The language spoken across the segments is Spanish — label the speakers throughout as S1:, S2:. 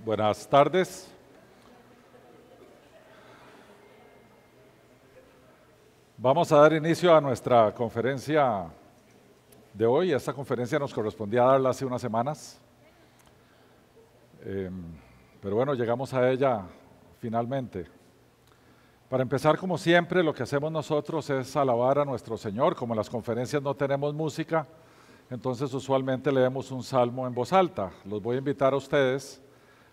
S1: Buenas tardes. Vamos a dar inicio a nuestra conferencia de hoy. Esta conferencia nos correspondía darla hace unas semanas, pero bueno, llegamos a ella finalmente. Para empezar, como siempre, lo que hacemos nosotros es alabar a nuestro Señor. Como en las conferencias no tenemos música, entonces usualmente leemos un salmo en voz alta. Los voy a invitar a ustedes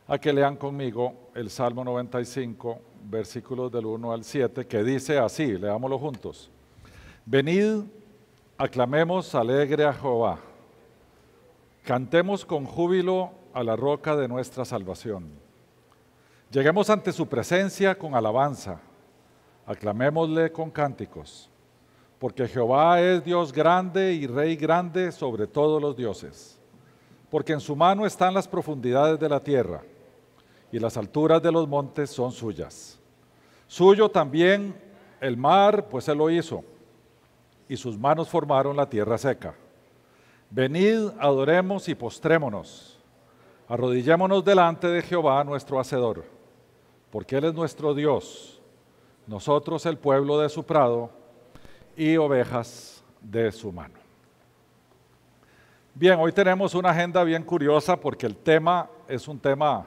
S1: a que lean conmigo el Salmo 95, versículos del 1 al 7, que dice así, leámoslo juntos. Venid, aclamemos alegre a Jehová, cantemos con júbilo a la roca de nuestra salvación. Lleguemos ante su presencia con alabanza, aclamémosle con cánticos, porque Jehová es Dios grande y Rey grande sobre todos los dioses, porque en su mano están las profundidades de la tierra, y las alturas de los montes son suyas. Suyo también el mar, pues él lo hizo, y sus manos formaron la tierra seca. Venid, adoremos y postrémonos, arrodillémonos delante de Jehová nuestro Hacedor, porque Él es nuestro Dios, nosotros el pueblo de su prado y ovejas de su mano. Bien, hoy tenemos una agenda bien curiosa porque el tema es un tema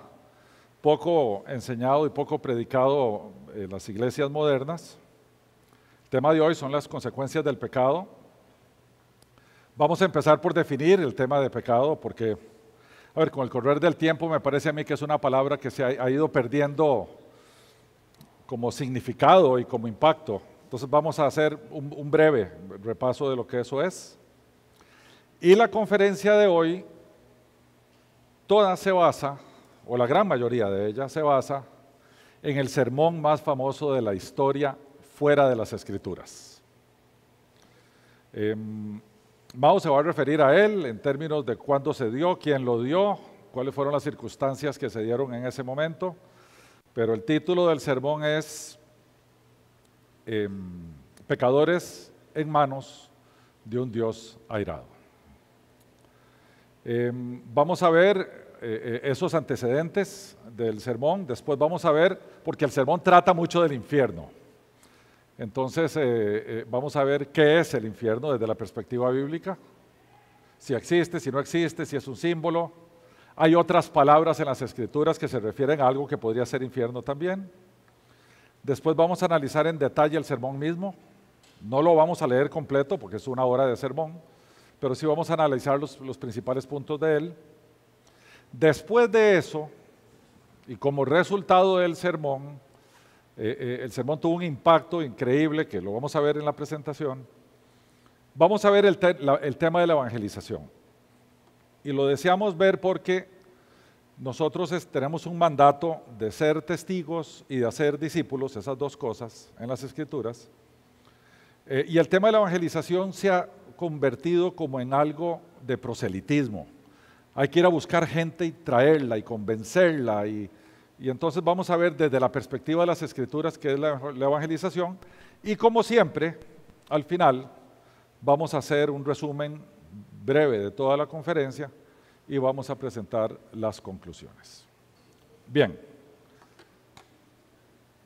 S1: poco enseñado y poco predicado en las iglesias modernas. El tema de hoy son las consecuencias del pecado. Vamos a empezar por definir el tema de pecado porque, a ver, con el correr del tiempo me parece a mí que es una palabra que se ha ido perdiendo como significado y como impacto. Entonces vamos a hacer un breve repaso de lo que eso es. Y la conferencia de hoy, toda se basa, o la gran mayoría de ella se basa en el sermón más famoso de la historia fuera de las Escrituras. Mao se va a referir a él en términos de cuándo se dio, quién lo dio, cuáles fueron las circunstancias que se dieron en ese momento, pero el título del sermón es Pecadores en manos de un Dios airado. Vamos a ver esos antecedentes del sermón, después vamos a ver, porque el sermón trata mucho del infierno. Entonces vamos a ver qué es el infierno desde la perspectiva bíblica, si existe, si no existe, si es un símbolo. Hay otras palabras en las Escrituras que se refieren a algo que podría ser infierno también. Después vamos a analizar en detalle el sermón mismo. No lo vamos a leer completo porque es una hora de sermón, pero sí vamos a analizar los principales puntos de él. Después de eso, y como resultado del sermón, el sermón tuvo un impacto increíble, que lo vamos a ver en la presentación. Vamos a ver el tema de la evangelización. Y lo deseamos ver porque nosotros tenemos un mandato de ser testigos y de hacer discípulos, esas dos cosas en las Escrituras. Y el tema de la evangelización se ha convertido como en algo de proselitismo. Hay que ir a buscar gente y traerla y convencerla y entonces vamos a ver desde la perspectiva de las Escrituras qué es la evangelización y como siempre, al final vamos a hacer un resumen breve de toda la conferencia y vamos a presentar las conclusiones. Bien,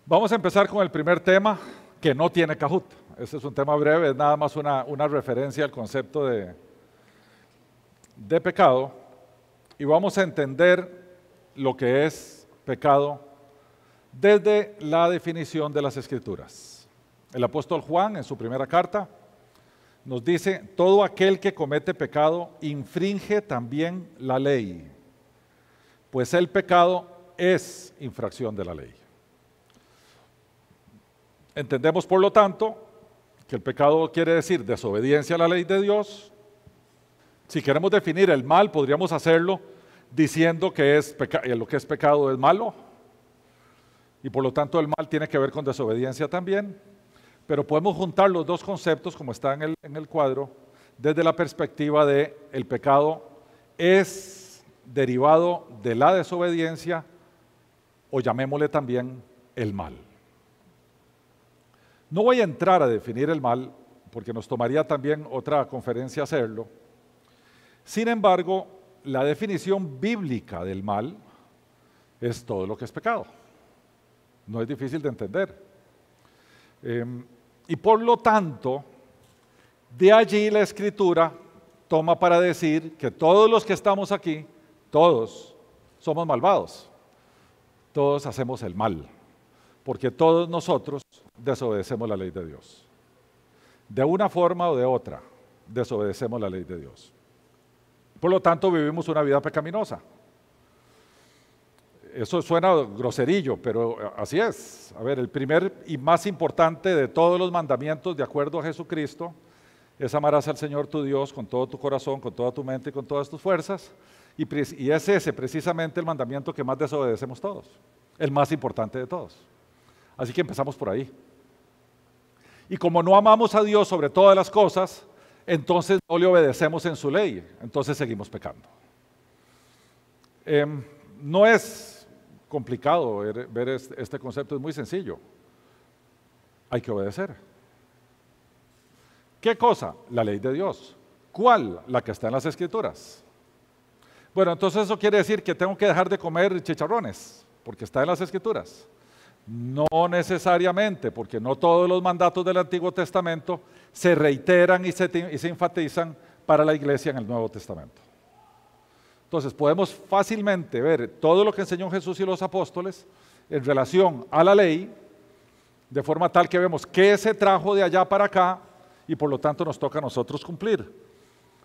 S1: vamos a empezar con el primer tema que no tiene cajut. Este es un tema breve, es nada más una referencia al concepto de pecado y vamos a entender lo que es pecado desde la definición de las Escrituras. El apóstol Juan, en su primera carta, nos dice, todo aquel que comete pecado infringe también la ley, pues el pecado es infracción de la ley. Entendemos, por lo tanto, que el pecado quiere decir desobediencia a la ley de Dios. Si queremos definir el mal, podríamos hacerlo diciendo que lo que es pecado es malo, y por lo tanto el mal tiene que ver con desobediencia también, pero podemos juntar los dos conceptos, como está en el cuadro, desde la perspectiva de el pecado es derivado de la desobediencia, o llamémosle también el mal. No voy a entrar a definir el mal, porque nos tomaría también otra conferencia hacerlo. Sin embargo, la definición bíblica del mal es todo lo que es pecado. No es difícil de entender. Y por lo tanto, de allí la Escritura toma para decir que todos los que estamos aquí, todos somos malvados. Todos hacemos el mal, porque todos nosotros desobedecemos la ley de Dios. De una forma o de otra, desobedecemos la ley de Dios. Por lo tanto, vivimos una vida pecaminosa. Eso suena groserillo, pero así es. A ver, el primer y más importante de todos los mandamientos, de acuerdo a Jesucristo, es amarás al Señor tu Dios con todo tu corazón, con toda tu mente y con todas tus fuerzas. Y es ese precisamente el mandamiento que más desobedecemos todos, el más importante de todos. Así que empezamos por ahí. Y como no amamos a Dios sobre todas las cosas, entonces no le obedecemos en su ley, entonces seguimos pecando. No es complicado ver este concepto, es muy sencillo. Hay que obedecer. ¿Qué cosa? La ley de Dios. ¿Cuál? La que está en las Escrituras. Bueno, entonces eso quiere decir que tengo que dejar de comer chicharrones, porque está en las Escrituras. No necesariamente, porque no todos los mandatos del Antiguo Testamento se reiteran y se enfatizan para la iglesia en el Nuevo Testamento. Entonces podemos fácilmente ver todo lo que enseñó Jesús y los apóstoles en relación a la ley, de forma tal que vemos qué se trajo de allá para acá y por lo tanto nos toca a nosotros cumplir.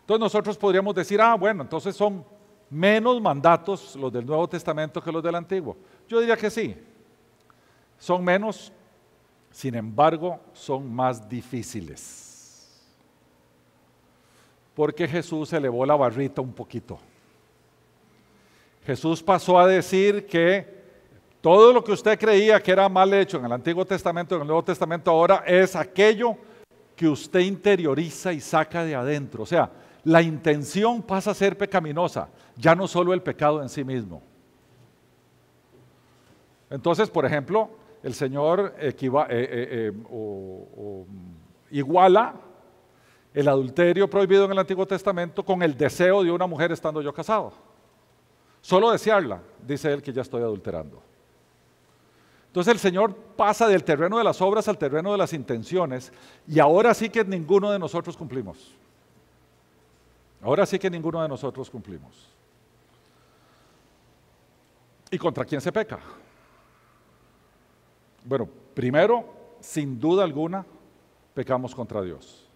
S1: Entonces nosotros podríamos decir, bueno, entonces son menos mandatos los del Nuevo Testamento que los del Antiguo. Yo diría que sí, son menos, sin embargo, son más difíciles. Porque Jesús elevó la barrita un poquito. Jesús pasó a decir que todo lo que usted creía que era mal hecho en el Antiguo Testamento, en el Nuevo Testamento, ahora es aquello que usted interioriza y saca de adentro. O sea, la intención pasa a ser pecaminosa, ya no solo el pecado en sí mismo. Entonces, por ejemplo, el Señor iguala el adulterio prohibido en el Antiguo Testamento con el deseo de una mujer estando yo casado. Solo desearla, dice él, que ya estoy adulterando. Entonces el Señor pasa del terreno de las obras al terreno de las intenciones y ahora sí que ninguno de nosotros cumplimos. Ahora sí que ninguno de nosotros cumplimos. ¿Y contra quién se peca? Bueno, primero, sin duda alguna, pecamos contra Dios.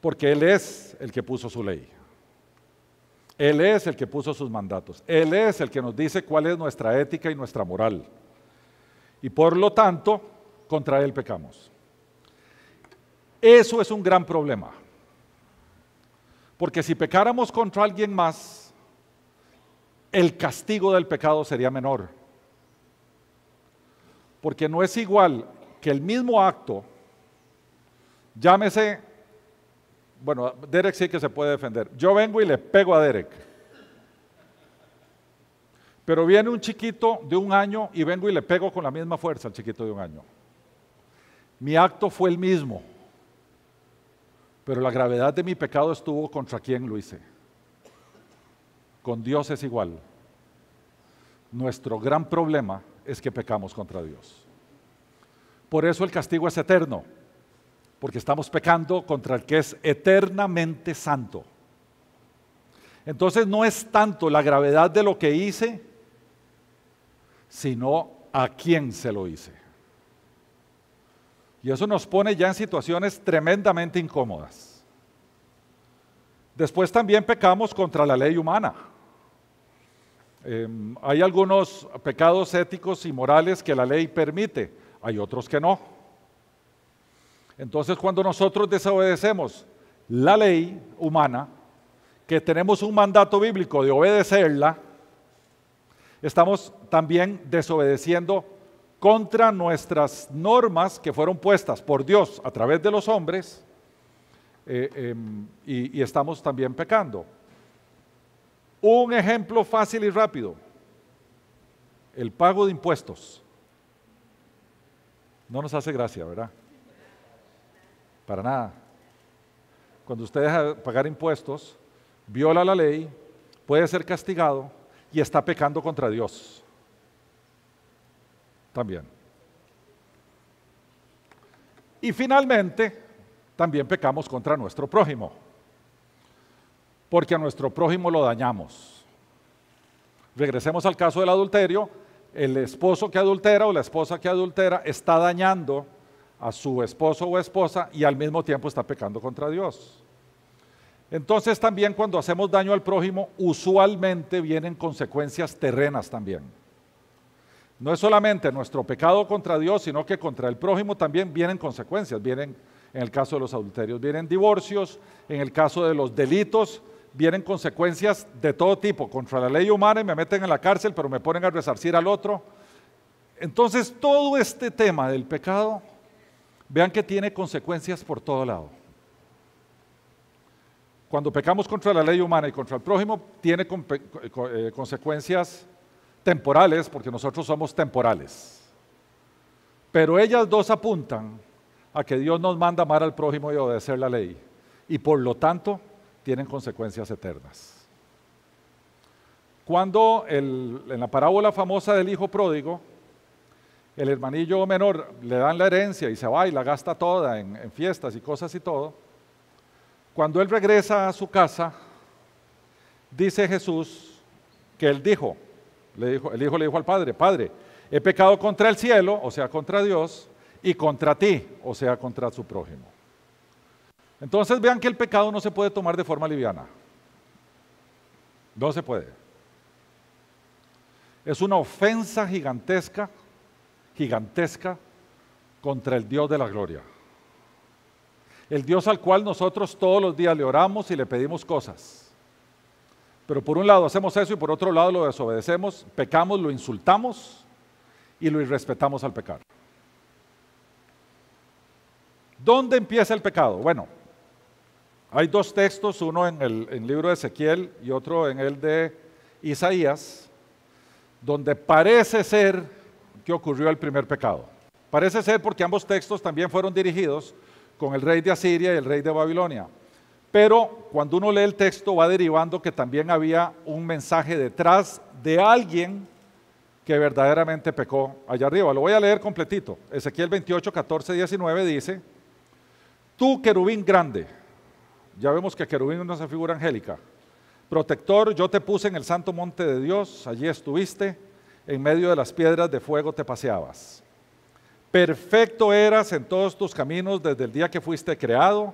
S1: Porque Él es el que puso su ley. Él es el que puso sus mandatos. Él es el que nos dice cuál es nuestra ética y nuestra moral. Y por lo tanto, contra Él pecamos. Eso es un gran problema. Porque si pecáramos contra alguien más, el castigo del pecado sería menor. Porque no es igual que el mismo acto, llámese, bueno, Derek sí que se puede defender. Yo vengo y le pego a Derek. Pero viene un chiquito de 1 año y vengo y le pego con la misma fuerza al chiquito de 1 año. Mi acto fue el mismo, pero la gravedad de mi pecado estuvo contra quien lo hice. Con Dios es igual. Nuestro gran problema es que pecamos contra Dios. Por eso el castigo es eterno, porque estamos pecando contra el que es eternamente santo. Entonces no es tanto la gravedad de lo que hice, sino a quién se lo hice. Y eso nos pone ya en situaciones tremendamente incómodas. Después también pecamos contra la ley humana. Hay algunos pecados éticos y morales que la ley permite, hay otros que no. Entonces, cuando nosotros desobedecemos la ley humana, que tenemos un mandato bíblico de obedecerla, estamos también desobedeciendo contra nuestras normas que fueron puestas por Dios a través de los hombres y estamos también pecando. Un ejemplo fácil y rápido, el pago de impuestos. No nos hace gracia, ¿verdad? Para nada. Cuando usted deja de pagar impuestos, viola la ley, puede ser castigado, y está pecando contra Dios también. Y finalmente, también pecamos contra nuestro prójimo, porque a nuestro prójimo lo dañamos. Regresemos al caso del adulterio. El esposo que adultera o la esposa que adultera está dañando a su esposo o esposa y al mismo tiempo está pecando contra Dios. Entonces también cuando hacemos daño al prójimo, usualmente vienen consecuencias terrenas también. No es solamente nuestro pecado contra Dios, sino que contra el prójimo también vienen consecuencias. Vienen, en el caso de los adulterios, vienen divorcios, en el caso de los delitos, vienen consecuencias de todo tipo, contra la ley humana y me meten en la cárcel, pero me ponen a resarcir al otro. Entonces todo este tema del pecado, vean que tiene consecuencias por todo lado. Cuando pecamos contra la ley humana y contra el prójimo, tiene consecuencias temporales, porque nosotros somos temporales. Pero ellas dos apuntan a que Dios nos manda amar al prójimo y obedecer la ley. Y por lo tanto, tienen consecuencias eternas. Cuando en la parábola famosa del hijo pródigo, el hermanillo menor le dan la herencia y se va y la gasta toda en fiestas y cosas y todo, cuando él regresa a su casa, dice Jesús que el hijo le dijo al padre, Padre, he pecado contra el cielo, o sea, contra Dios, y contra ti, o sea, contra su prójimo. Entonces vean que el pecado no se puede tomar de forma liviana. No se puede. Es una ofensa gigantesca contra el Dios de la gloria. El Dios al cual nosotros todos los días le oramos y le pedimos cosas. Pero por un lado hacemos eso y por otro lado lo desobedecemos, pecamos, lo insultamos y lo irrespetamos al pecar. ¿Dónde empieza el pecado? Bueno, hay dos textos, uno en el libro de Ezequiel y otro en el de Isaías, donde parece ser que ocurrió el primer pecado. Parece ser porque ambos textos también fueron dirigidos con el rey de Asiria y el rey de Babilonia. Pero cuando uno lee el texto va derivando que también había un mensaje detrás de alguien que verdaderamente pecó allá arriba. Lo voy a leer completito. Ezequiel 28, 14, 19 dice: Tú, querubín grande, ya vemos que querubín es una figura angélica, protector, yo te puse en el santo monte de Dios, allí estuviste, en medio de las piedras de fuego te paseabas. Perfecto eras en todos tus caminos desde el día que fuiste creado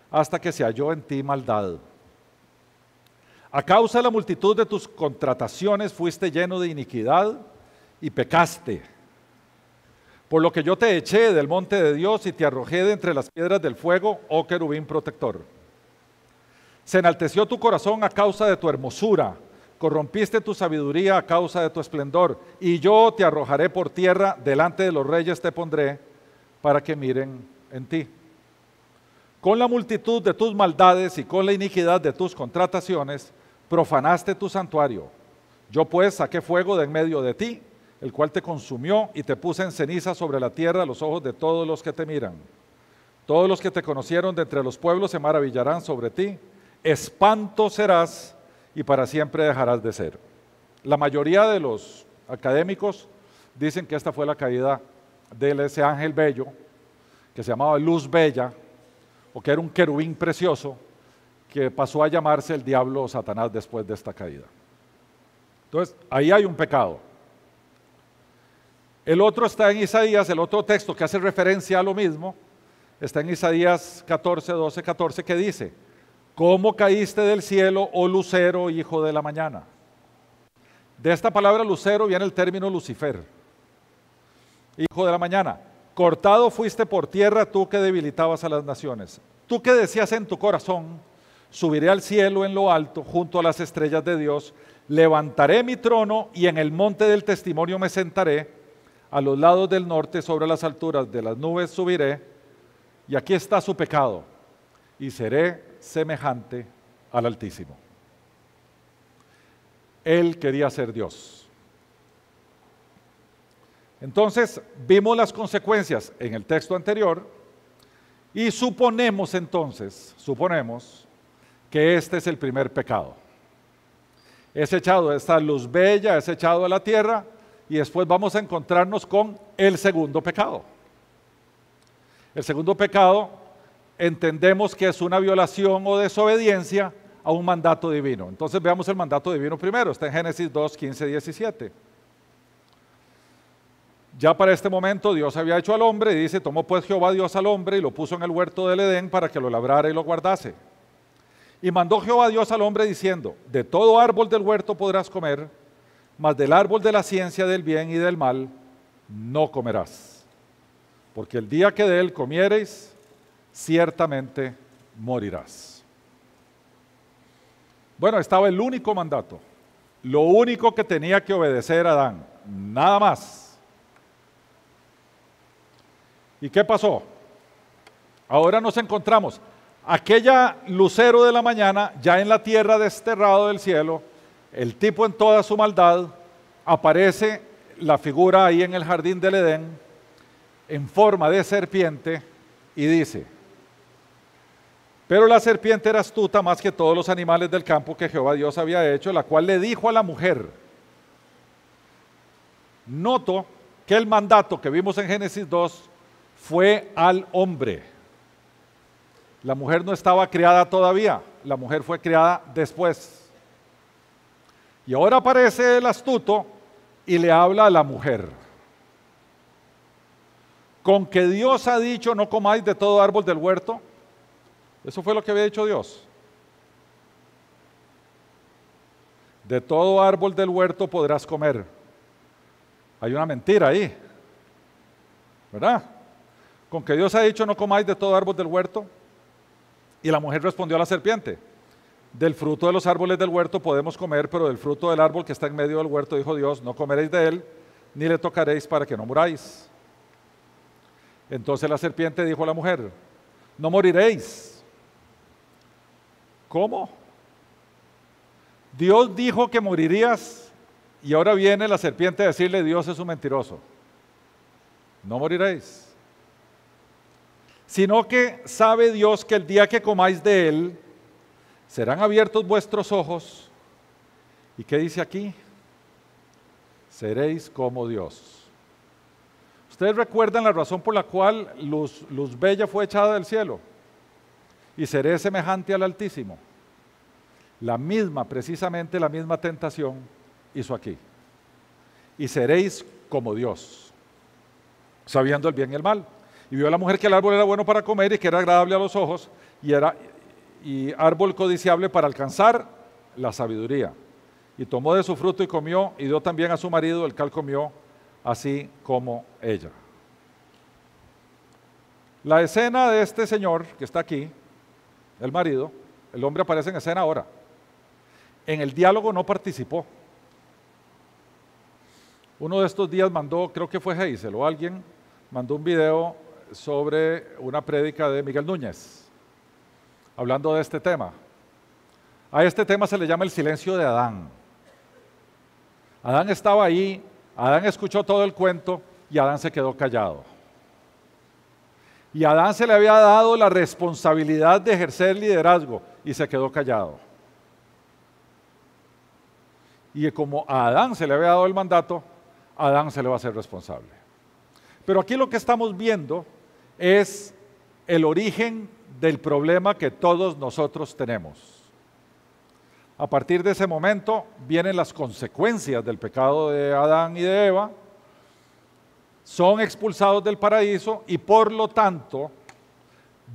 S1: hasta que se halló en ti maldad. A causa de la multitud de tus contrataciones fuiste lleno de iniquidad y pecaste. Por lo que yo te eché del monte de Dios y te arrojé de entre las piedras del fuego, oh querubín protector. Se enalteció tu corazón a causa de tu hermosura, corrompiste tu sabiduría a causa de tu esplendor, y yo te arrojaré por tierra, delante de los reyes te pondré, para que miren en ti. Con la multitud de tus maldades y con la iniquidad de tus contrataciones, profanaste tu santuario. Yo pues saqué fuego de en medio de ti, el cual te consumió y te puse en ceniza sobre la tierra a los ojos de todos los que te miran. Todos los que te conocieron de entre los pueblos se maravillarán sobre ti. Espanto serás y para siempre dejarás de ser. La mayoría de los académicos dicen que esta fue la caída de ese ángel bello, que se llamaba Luz Bella, o que era un querubín precioso, que pasó a llamarse el diablo o Satanás después de esta caída. Entonces, ahí hay un pecado. El otro está en Isaías, el otro texto que hace referencia a lo mismo, está en Isaías 14, 12, 14, que dice: ¿Cómo caíste del cielo, oh lucero, hijo de la mañana? De esta palabra lucero viene el término Lucifer, hijo de la mañana. Cortado fuiste por tierra tú que debilitabas a las naciones. Tú que decías en tu corazón: subiré al cielo en lo alto, junto a las estrellas de Dios, levantaré mi trono y en el monte del testimonio me sentaré, a los lados del norte, sobre las alturas de las nubes subiré, y aquí está su pecado, y seré semejante al Altísimo. Él quería ser Dios. Entonces, vimos las consecuencias en el texto anterior y suponemos que este es el primer pecado. es echado, esta luz bella es echado a la tierra, y después vamos a encontrarnos con el segundo pecado. El segundo pecado entendemos que es una violación o desobediencia a un mandato divino. Entonces veamos el mandato divino primero, está en Génesis 2, 15, 17. Ya para este momento Dios había hecho al hombre y dice, tomó pues Jehová Dios al hombre y lo puso en el huerto del Edén para que lo labrara y lo guardase. Y mandó Jehová Dios al hombre diciendo, de todo árbol del huerto podrás comer, mas del árbol de la ciencia del bien y del mal no comerás. Porque el día que de él comiereis, ciertamente morirás. Bueno, estaba el único mandato, lo único que tenía que obedecer Adán, nada más. ¿Y qué pasó? Ahora nos encontramos, aquella lucero de la mañana, ya en la tierra desterrado del cielo, el tipo en toda su maldad, aparece la figura ahí en el jardín del Edén, en forma de serpiente, y dice, pero la serpiente era astuta más que todos los animales del campo que Jehová Dios había hecho, la cual le dijo a la mujer. Noto que el mandato que vimos en Génesis 2 fue al hombre. La mujer no estaba criada todavía, la mujer fue criada después. Y ahora aparece el astuto y le habla a la mujer. Con que Dios ha dicho, no comáis de todo árbol del huerto. Eso fue lo que había dicho Dios. De todo árbol del huerto podrás comer. Hay una mentira ahí, ¿verdad? Con que Dios ha dicho, no comáis de todo árbol del huerto. Y la mujer respondió a la serpiente, del fruto de los árboles del huerto podemos comer, pero del fruto del árbol que está en medio del huerto, dijo Dios, no comeréis de él, ni le tocaréis para que no muráis. Entonces la serpiente dijo a la mujer, no moriréis. ¿Cómo? Dios dijo que morirías y ahora viene la serpiente a decirle, Dios es un mentiroso. No moriréis. Sino que sabe Dios que el día que comáis de él, serán abiertos vuestros ojos. ¿Y qué dice aquí? Seréis como Dios. Ustedes recuerdan la razón por la cual luz bella fue echada del cielo. Y seré semejante al Altísimo. La misma, precisamente la misma tentación hizo aquí. Y seréis como Dios, sabiendo el bien y el mal. Y vio la mujer que el árbol era bueno para comer y que era agradable a los ojos y árbol codiciable para alcanzar la sabiduría. Y tomó de su fruto y comió, y dio también a su marido, el cual comió así como ella. La escena de este señor que está aquí, el marido, el hombre aparece en escena ahora. En el diálogo no participó. Uno de estos días mandó, creo que fue Hazel o alguien, mandó un video sobre una prédica de Miguel Núñez, hablando de este tema. A este tema se le llama el silencio de Adán. Adán estaba ahí, Adán escuchó todo el cuento y Adán se quedó callado. Y a Adán se le había dado la responsabilidad de ejercer liderazgo y se quedó callado. Y como a Adán se le había dado el mandato, a Adán se le va a hacer responsable. Pero aquí lo que estamos viendo es el origen del problema que todos nosotros tenemos. A partir de ese momento vienen las consecuencias del pecado de Adán y de Eva, son expulsados del paraíso y por lo tanto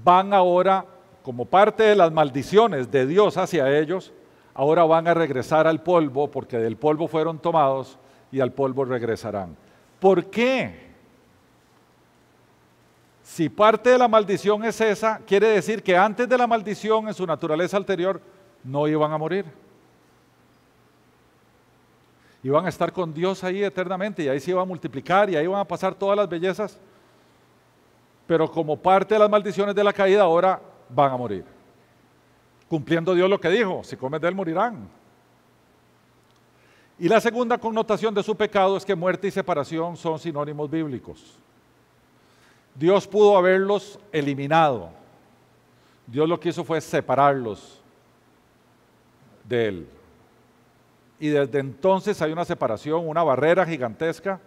S1: van ahora, como parte de las maldiciones de Dios hacia ellos, ahora van a regresar al polvo porque del polvo fueron tomados y al polvo regresarán. ¿Por qué? Si parte de la maldición es esa, quiere decir que antes de la maldición en su naturaleza anterior no iban a morir. Iban a estar con Dios ahí eternamente y ahí se iba a multiplicar y ahí iban a pasar todas las bellezas. Pero como parte de las maldiciones de la caída ahora van a morir. Cumpliendo Dios lo que dijo, si comes de él morirán. Y la segunda connotación de su pecado es que muerte y separación son sinónimos bíblicos. Dios pudo haberlos eliminado. Dios lo que hizo fue separarlos de él. y desde entonces hay una separación, una barrera gigantesca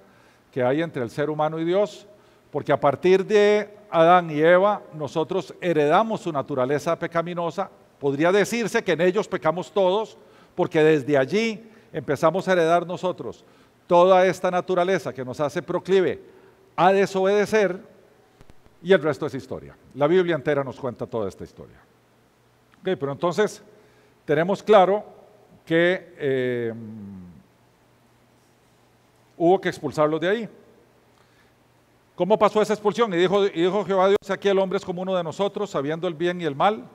S1: que hay entre el ser humano y Dios, porque a partir de Adán y Eva nosotros heredamos su naturaleza pecaminosa. Podría decirse que en ellos pecamos todos, porque desde allí empezamos a heredar nosotros toda esta naturaleza que nos hace proclive a desobedecer, y el resto es historia. La Biblia entera nos cuenta toda esta historia. Okay, pero entonces tenemos claro que hubo que expulsarlos de ahí. ¿Cómo pasó esa expulsión? Y dijo Jehová Dios: aquí el hombre es como uno de nosotros, sabiendo el bien y el mal.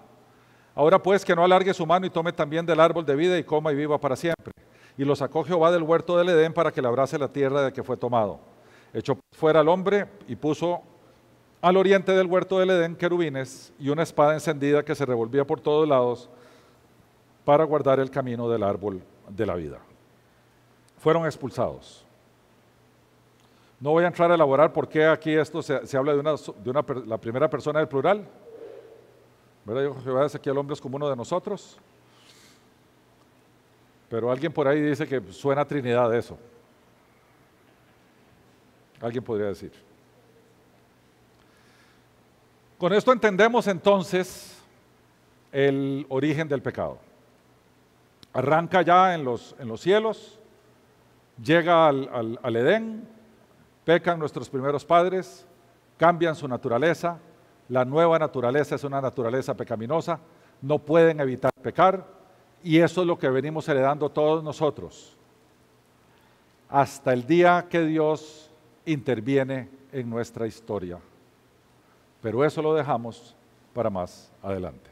S1: Ahora pues que no alargue su mano y tome también del árbol de vida y coma y viva para siempre. Y lo sacó Jehová del huerto del Edén para que labrase la tierra de que fue tomado. Echó fuera al hombre y puso al oriente del huerto del Edén querubines y una espada encendida que se revolvía por todos lados para guardar el camino del árbol de la vida. Fueron expulsados. No voy a entrar a elaborar por qué aquí esto se habla de la primera persona del plural. ¿Verdad? Dijo Jehová: aquí el hombre es como uno de nosotros. Pero alguien por ahí dice que suena a Trinidad eso. Alguien podría decir. Con esto entendemos entonces el origen del pecado. Arranca ya en los cielos, llega al Edén, pecan nuestros primeros padres, cambian su naturaleza, la nueva naturaleza es una naturaleza pecaminosa, no pueden evitar pecar, y eso es lo que venimos heredando todos nosotros, hasta el día que Dios interviene en nuestra historia. Pero eso lo dejamos para más adelante.